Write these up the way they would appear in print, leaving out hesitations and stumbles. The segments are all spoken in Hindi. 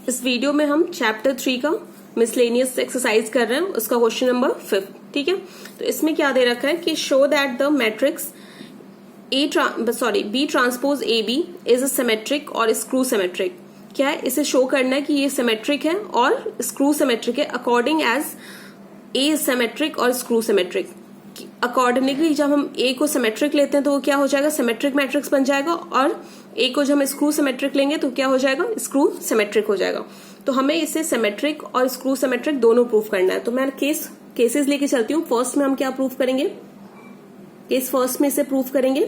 इस वीडियो में हम चैप्टर 3 का मिसलेनियस एक्सरसाइज कर रहे हैं, उसका क्वेश्चन नंबर 5। ठीक है, तो इसमें क्या दे रखा है कि show that the matrix B transpose A B is a symmetric और स्क्रू सिमेट्रिक। क्या है, इसे शो करना है कि ये सिमेट्रिक है और स्क्रू सिमेट्रिक है अकॉर्डिंग एज ए सिमेट्रिक और स्क्रू सिमेट्रिक। अकॉर्डिंगली जब हम ए को सिमेट्रिक लेते हैं तो वो क्या हो जाएगा, सिमेट्रिक मैट्रिक्स बन जाएगा, और ए को जब हम स्क्रू सिमेट्रिक लेंगे तो क्या हो जाएगा, स्क्रू सिमेट्रिक हो जाएगा। तो हमें इसे सिमेट्रिक और स्क्रू सिमेट्रिक दोनों प्रूफ करना है। तो मैं केसेस लेके चलती हूँ। फर्स्ट में हम क्या प्रूफ करेंगे, केस फर्स्ट में इसे प्रूफ करेंगे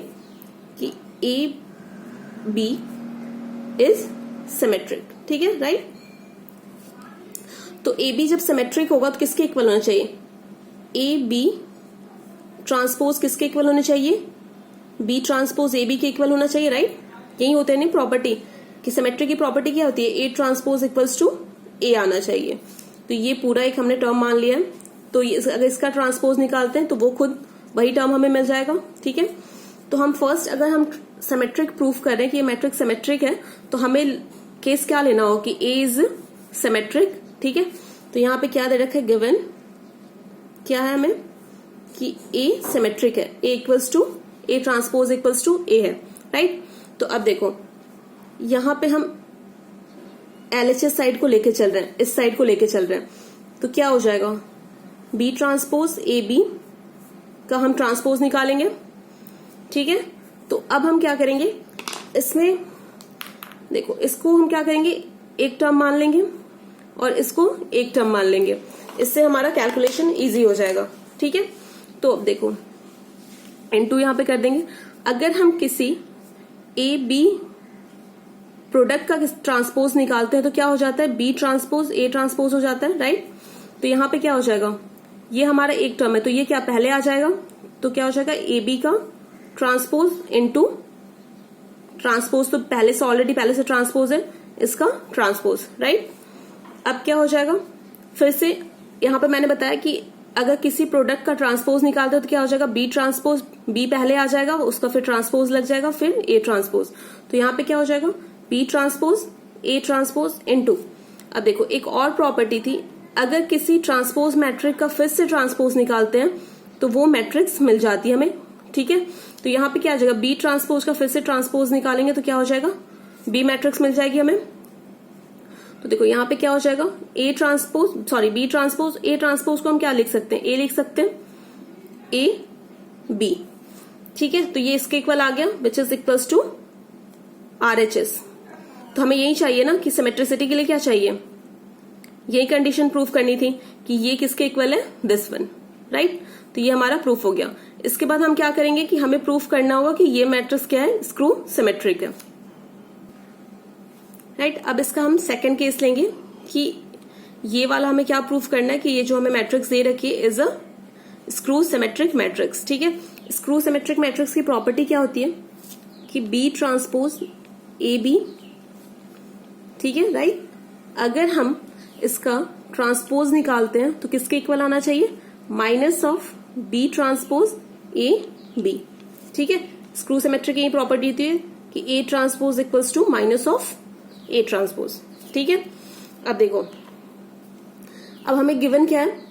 कि ए बी इज सिमेट्रिक। ठीक है, राइट। तो ए बी जब सिमेट्रिक होगा तो किसके इक्वल होना चाहिए, ए बी ट्रांसपोज किसके इक्वल होना चाहिए, बी ट्रांसपोज ए बी के इक्वल होना चाहिए, राइट। यही होते हैं नहीं प्रॉपर्टी कि सिमेट्री की प्रॉपर्टी क्या होती है, ए ट्रांसपोज इक्वल्स टू ए आना चाहिए। तो ये पूरा एक हमने टर्म मान लिया है। तो अगर इसका ट्रांसपोज निकालते हैं तो वो खुद वही टर्म हमें मिल जाएगा। ठीक है, तो हम फर्स्ट अगर हम सिमेट्रिक प्रूफ कर रहे हैं कि ये मैट्रिक्स सिमेट्रिक है तो हमें केस क्या लेना हो कि ए इज सिमेट्रिक। ठीक है, तो यहाँ पे क्या दे रखा है, गिवन क्या है हमें कि ए सिमेट्रिक है, A equals to A transpose equals to A है, राइट। तो अब देखो यहां पे हम एलएचएस साइड को लेके चल रहे हैं, इस साइड को लेके चल रहे हैं, तो क्या हो जाएगा, बी ट्रांसपोज ए बी का हम ट्रांसपोज निकालेंगे। ठीक है, तो अब हम क्या करेंगे, इसमें देखो इसको हम क्या करेंगे, एक टर्म मान लेंगे और इसको एक टर्म मान लेंगे, इससे हमारा कैलकुलेशन इजी हो जाएगा। ठीक है, तो अब देखो इनटू यहां पे कर देंगे। अगर हम किसी ए बी प्रोडक्ट का ट्रांसपोज निकालते हैं तो क्या हो जाता है, बी ट्रांसपोज ए ट्रांसपोज हो जाता है, राइट। तो यहां पे क्या हो जाएगा, ये हमारा एक टर्म है तो ये क्या पहले आ जाएगा, तो क्या हो जाएगा, ए बी का ट्रांसपोज इनटू ट्रांसपोज, तो पहले से ट्रांसपोज है, इसका ट्रांसपोज, राइट। अब क्या हो जाएगा, फिर से यहां पे मैंने बताया कि अगर किसी प्रोडक्ट का ट्रांसपोज निकालते हो तो क्या हो जाएगा, बी ट्रांसपोज, बी पहले आ जाएगा, उसका फिर ट्रांसपोज लग जाएगा, फिर ए ट्रांसपोज। तो यहाँ पे क्या हो जाएगा, B transpose A transpose into. अब देखो एक और प्रॉपर्टी थी, अगर किसी ट्रांसपोज मैट्रिक का फिर से ट्रांसपोज निकालते हैं तो वो मैट्रिक्स मिल जाती है हमें। ठीक है, तो यहाँ पे क्या आ जाएगा, बी ट्रांसपोज का फिर से ट्रांसपोज निकालेंगे तो क्या हो जाएगा, बी मैट्रिक्स मिल जाएगी हमें। तो देखो यहाँ पे क्या हो जाएगा, बी ट्रांसपोज ए ट्रांसपोज को हम क्या लिख सकते हैं, ए लिख सकते हैं, ए बी। ठीक है, तो ये इसके इक्वल आ गया, which is equals to RHS. तो हमें यही चाहिए ना कि सिमेट्रिसिटी के लिए क्या चाहिए, यही कंडीशन प्रूफ करनी थी कि ये किसके इक्वल है, दिस वन, राइट। तो ये हमारा प्रूफ हो गया। इसके बाद हम क्या करेंगे कि हमें प्रूफ करना होगा कि ये मैट्रिक्स क्या है, स्क्रू सिमेट्रिक है, राइट। अब इसका हम सेकंड केस लेंगे कि ये वाला हमें क्या प्रूफ करना है कि ये जो हमें मैट्रिक्स दे रखी है is a screw symmetric matrix. ठीक है, स्क्रू सिमेट्रिक मैट्रिक्स की प्रॉपर्टी क्या होती है कि बी ट्रांसपोज ए बी, ठीक है, राइट। अगर हम इसका ट्रांसपोज निकालते हैं तो किसके इक्वल आना चाहिए, minus of B transpose A B. ठीक है, स्क्रू सिमेट्रिक की प्रॉपर्टी होती है कि A transpose equals to minus of A transpose. ठीक है, अब देखो अब हमें गिवन क्या है,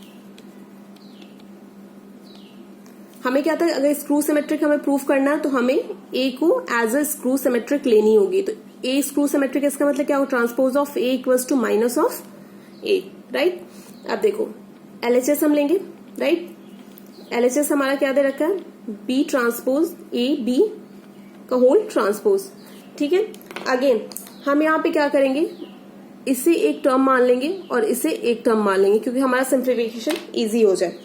हमें क्या था, अगर स्क्रू सिमेट्रिक हमें प्रूफ करना है तो हमें ए को एज अ स्क्रू सिमेट्रिक लेनी होगी। तो ए स्क्रू सिमेट्रिक इसका मतलब क्या होगा, transpose of A equals to minus of A, right. अब देखो एलएचएस हम लेंगे, राइट। एलएचएस हमारा क्या दे रखा है, बी ट्रांसपोज ए बी का होल ट्रांसपोज। ठीक है, अगेन हम यहाँ पे क्या करेंगे, इसे एक टर्म मान लेंगे और इसे एक टर्म मान लेंगे क्योंकि हमारा सिंप्लीफिकेशन इजी हो जाए।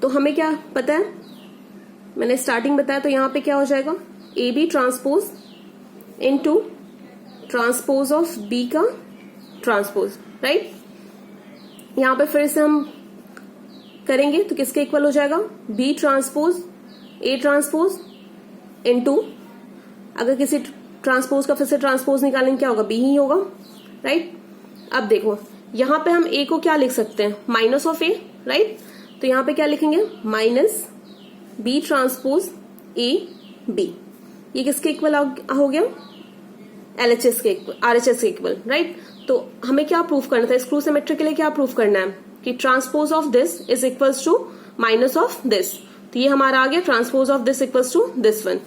तो हमें क्या पता है, मैंने स्टार्टिंग बताया, तो यहाँ पे क्या हो जाएगा, A B transpose into transpose of B का ट्रांसपोज, राइट। यहाँ पे फिर से हम करेंगे तो किसके इक्वल हो जाएगा, B transpose A transpose into, अगर किसी ट्रांसपोज का फिर से ट्रांसपोज निकालेंगे क्या होगा, बी ही होगा, राइट। अब देखो यहां पे हम ए को क्या लिख सकते हैं, माइनस ऑफ ए, राइट। तो यहां पे क्या लिखेंगे, minus B transpose A B. ये किसके इक्वल हो गया, एलएचएस के इक्वल, आरएचएस के इक्वल, राइट। तो हमें क्या प्रूफ करना था, स्क्रू सिमेट्री के लिए क्या प्रूफ करना है कि transpose of this is equals to minus of this. तो ये हमारा आ गया transpose of this equals to this one.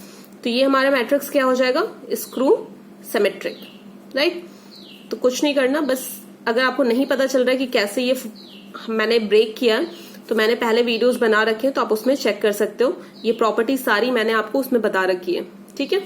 तो ये हमारा मैट्रिक्स क्या हो जाएगा, स्क्रू सिमेट्रिक, राइट। तो कुछ नहीं करना, बस अगर आपको नहीं पता चल रहा है कि कैसे ये मैंने ब्रेक किया, तो मैंने पहले वीडियोस बना रखे हैं, तो आप उसमें चेक कर सकते हो। ये प्रॉपर्टी सारी मैंने आपको उसमें बता रखी है, ठीक है।